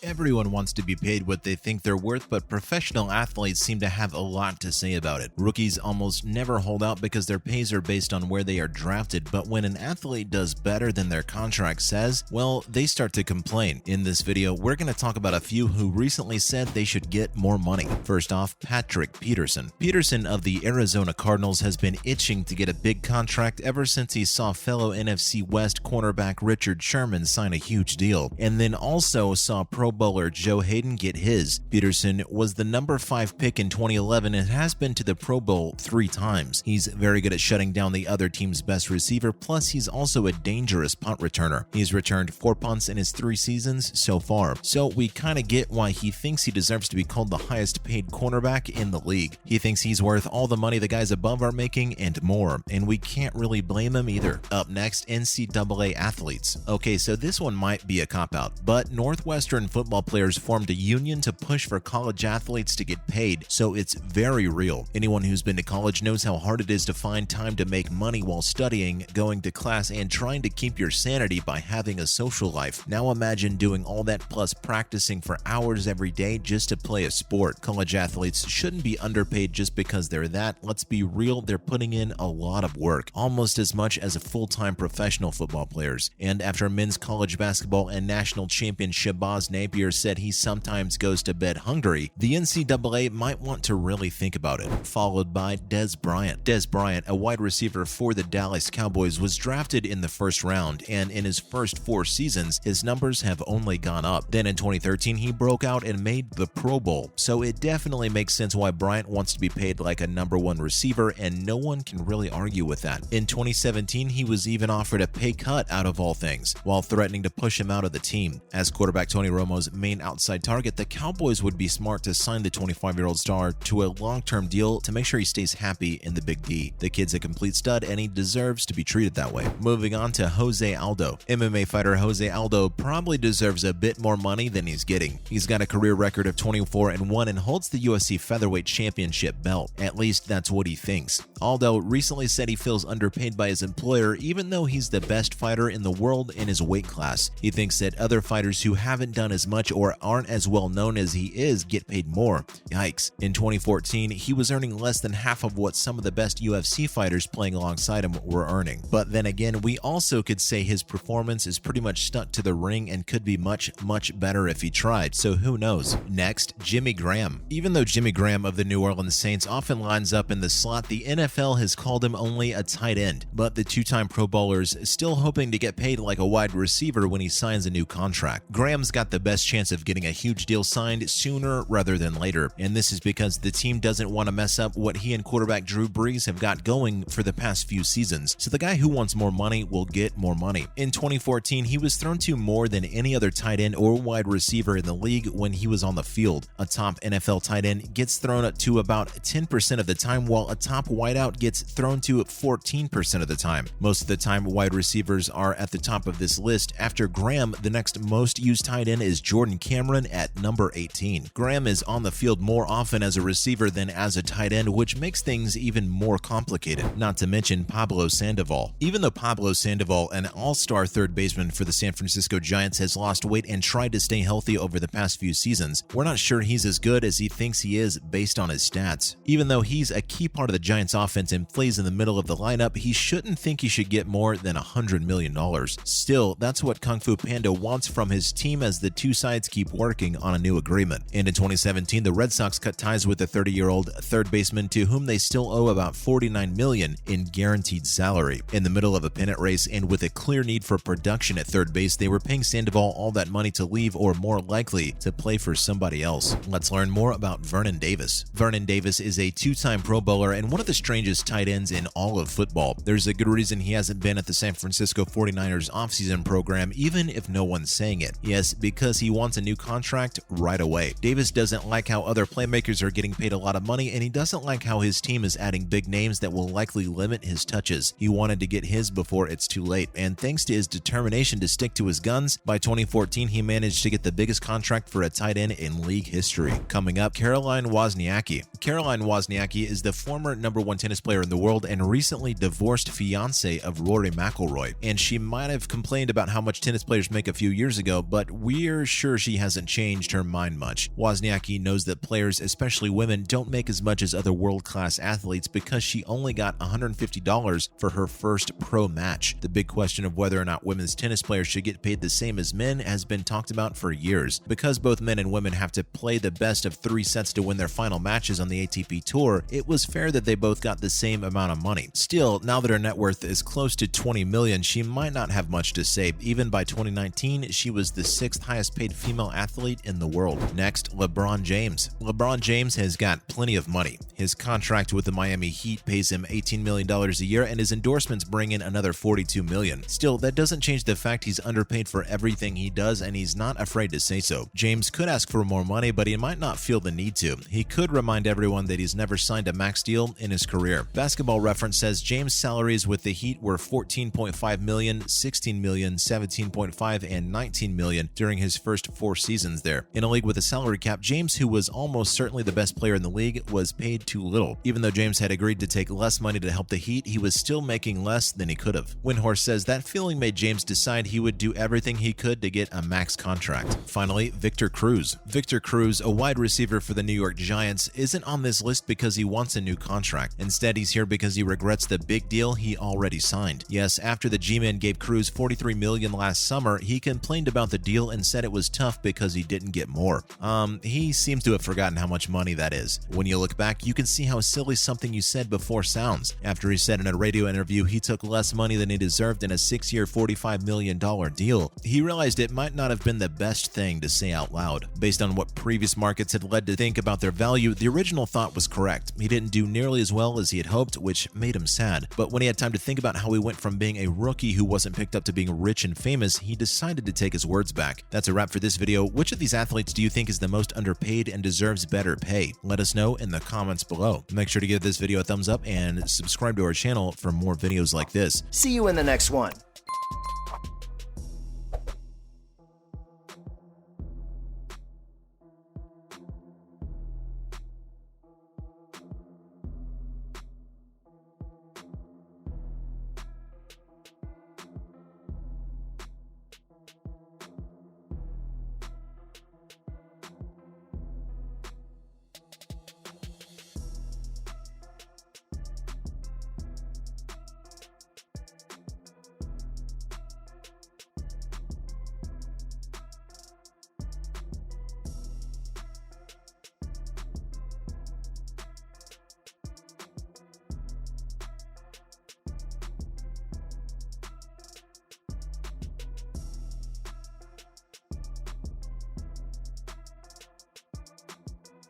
Everyone wants to be paid what they think they're worth, but professional athletes seem to have a lot to say about it. Rookies almost never hold out because their pays are based on where they are drafted, but when an athlete does better than their contract says, well, they start to complain. In this video, we're going to talk about a few who recently said they should get more money. First off, Patrick Peterson. Peterson of the Arizona Cardinals has been itching to get a big contract ever since he saw fellow NFC West cornerback Richard Sherman sign a huge deal, and then also saw Pro Bowler Joe Hayden get his. Peterson was the number 5 pick in 2011 and has been to the Pro Bowl 3 times. He's very good at shutting down the other team's best receiver, plus he's also a dangerous punt returner. He's returned 4 punts in his 3 seasons so far, so we kind of get why he thinks he deserves to be called the highest paid cornerback in the league. He thinks he's worth all the money the guys above are making and more, and we can't really blame him either. Up next, NCAA athletes. Okay, so this one might be a cop-out, but Northwestern football players formed a union to push for college athletes to get paid, so it's very real. Anyone who's been to college knows how hard it is to find time to make money while studying, going to class, and trying to keep your sanity by having a social life. Now imagine doing all that plus practicing for hours every day just to play a sport. College athletes shouldn't be underpaid just because they're that. Let's be real, they're putting in a lot of work, almost as much as a full-time professional football players. And after men's college basketball and national champion Shabazz Napier said he sometimes goes to bed hungry, the NCAA might want to really think about it. Followed by Dez Bryant. Dez Bryant, a wide receiver for the Dallas Cowboys, was drafted in the first round, and in his first 4 seasons, his numbers have only gone up. Then in 2013, he broke out and made the Pro Bowl, so it definitely makes sense why Bryant wants to be paid like a number 1 receiver, and no one can really argue with that. In 2017, he was even offered a pay cut out of all things, while threatening to push him out of the team. As quarterback Tony Romo's main outside target, the Cowboys would be smart to sign the 25-year-old star to a long-term deal to make sure he stays happy in the Big D. The kid's a complete stud and he deserves to be treated that way. Moving on to Jose Aldo. MMA fighter Jose Aldo probably deserves a bit more money than he's getting. He's got a career record of 24-1 and holds the UFC featherweight championship belt. At least that's what he thinks. Aldo recently said he feels underpaid by his employer even though he's the best fighter in the world in his weight class. He thinks that other fighters who haven't done as much or aren't as well known as he is get paid more. Yikes. In 2014, he was earning less than half of what some of the best UFC fighters playing alongside him were earning. But then again, we also could say his performance is pretty much stuck to the ring and could be much better if he tried, so who knows. Next, Jimmy Graham. Even though Jimmy Graham of the New Orleans Saints often lines up in the slot, the NFL has called him only a tight end, but the 2-time Pro Bowler's still hoping to get paid like a wide receiver when he signs a new contract. Graham's got the best chance of getting a huge deal signed sooner rather than later, and this is because the team doesn't want to mess up what he and quarterback Drew Brees have got going for the past few seasons, so the guy who wants more money will get more money. In 2014, he was thrown to more than any other tight end or wide receiver in the league when he was on the field. A top NFL tight end gets thrown to about 10% of the time, while a top wideout gets thrown to 14% of the time. Most of the time, wide receivers are at the top of this list. After Graham, the next most used tight end is Jordan Cameron at number 18. Graham is on the field more often as a receiver than as a tight end, which makes things even more complicated. Not to mention Pablo Sandoval. Even though Pablo Sandoval, an all-star third baseman for the San Francisco Giants, has lost weight and tried to stay healthy over the past few seasons, we're not sure he's as good as he thinks he is based on his stats. Even though he's a key part of the Giants offense and plays in the middle of the lineup, he shouldn't think he should get more than $100 million. Still, that's what Kung Fu Panda wants from his team as the two sides keep working on a new agreement. And in 2017, the Red Sox cut ties with the 30-year-old third baseman to whom they still owe about $49 million in guaranteed salary. In the middle of a pennant race and with a clear need for production at third base, they were paying Sandoval all that money to leave or more likely to play for somebody else. Let's learn more about Vernon Davis. Vernon Davis is a 2-time Pro Bowler and one of the strangest tight ends in all of football. There's a good reason he hasn't been at the San Francisco 49ers offseason program, even if no one's saying it. Yes, because he wants a new contract right away. Davis doesn't like how other playmakers are getting paid a lot of money, and he doesn't like how his team is adding big names that will likely limit his touches. He wanted to get his before it's too late, and thanks to his determination to stick to his guns, by 2014 he managed to get the biggest contract for a tight end in league history. Coming up, Caroline Wozniacki. Caroline Wozniacki is the former #1 tennis player in the world and recently divorced fiance of Rory McIlroy, and she might have complained about how much tennis players make a few years ago, but we're sure she hasn't changed her mind much. Wozniacki knows that players, especially women, don't make as much as other world-class athletes because she only got $150 for her first pro match. The big question of whether or not women's tennis players should get paid the same as men has been talked about for years. Because both men and women have to play the best of 3 sets to win their final matches on the ATP Tour, it was fair that they both got the same amount of money. Still, now that her net worth is close to $20 million, she might not have much to say. Even by 2019, she was the 6th highest paid female athlete in the world. Next, LeBron James. LeBron James has got plenty of money. His contract with the Miami Heat pays him $18 million a year, and his endorsements bring in another $42 million. Still, that doesn't change the fact he's underpaid for everything he does, and he's not afraid to say so. James could ask for more money, but he might not feel the need to. He could remind everyone that he's never signed a max deal in his career. Basketball Reference says James' salaries with the Heat were $14.5 million, $16 million, $17.5, and $19 million during his first 4 seasons there. In a league with a salary cap, James, who was almost certainly the best player in the league, was paid too little. Even though James had agreed to take less money to help the Heat, he was still making less than he could have. Windhorst says that feeling made James decide he would do everything he could to get a max contract. Finally, Victor Cruz. Victor Cruz, a wide receiver for the New York Giants, isn't on this list because he wants a new contract. Instead, he's here because he regrets the big deal he already signed. Yes, after the G-Men gave Cruz $43 million last summer, he complained about the deal and said it was tough because he didn't get more. He seems to have forgotten how much money that is. When you look back, you can see how silly something you said before sounds. After he said in a radio interview he took less money than he deserved in a 6-year, $45 million deal, he realized it might not have been the best thing to say out loud. Based on what previous markets had led to think about their value, the original thought was correct. He didn't do nearly as well as he had hoped, which made him sad. But when he had time to think about how he went from being a rookie who wasn't picked up to being rich and famous, he decided to take his words back. That's a wrap for this video. Which of these athletes do you think is the most underpaid and deserves better pay? Let us know in the comments below. Make sure to give this video a thumbs up and subscribe to our channel for more videos like this. See you in the next one.